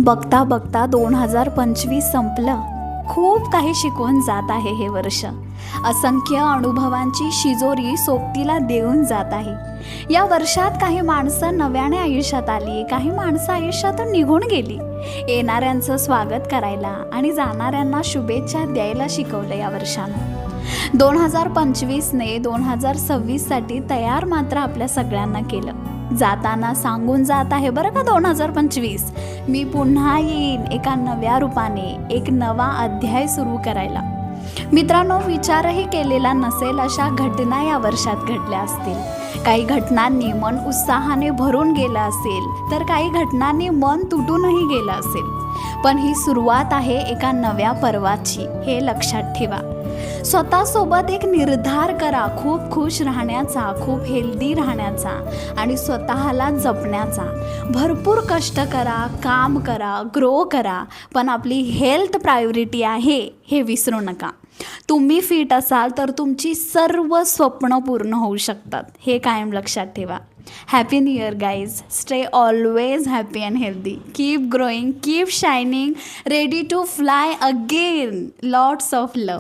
बघता बघता 2025 संपलं. खूप काही शिकवून जात आहे हे वर्ष. असंख्य अनुभवांची शिजोरी सोबतीला देऊन जात आहे. या वर्षात काही माणसं नव्याने आयुष्यात आली, काही माणसं आयुष्यातून निघून गेली. येणाऱ्यांचं स्वागत करायला आणि जाणाऱ्यांना शुभेच्छा द्यायला शिकवलं या वर्षानं. 2025ने 2026साठी तयार मात्र आपल्या सगळ्यांना केलं. जाताना सांगून जात आहे बरं का 2025, मी पुन्हा येईन एका नव्या रूपाने, एक नवा अध्याय सुरू करायला. मित्रांनो, विचारही केलेला नसेल अशा घटना या वर्षात घडल्या असतील. काही घटनांनी मन उत्साहाने भरून गेलं असेल, तर काही घटनांनी मन तुटूनही गेलं असेल. पण ही सुरुवात आहे एका नव्या पर्वाची, हे लक्षात ठेवा. स्वतःसोबत एक निर्धार करा, खूप खुश राहण्याचा, खूप हेल्दी राहण्याचा आणि स्वतःला जपण्याचा. भरपूर कष्ट करा, काम करा, ग्रो करा, पण आपली हेल्थ प्रायोरिटी आहे हे विसरू नका. तुम्ही फिट असाल तर तुमची सर्व स्वप्न पूर्ण होऊ शकतात, हे कायम लक्षात ठेवा. Happy new year guys. Stay always happy and healthy. Keep growing, keep shining, ready to fly again. Lots of love.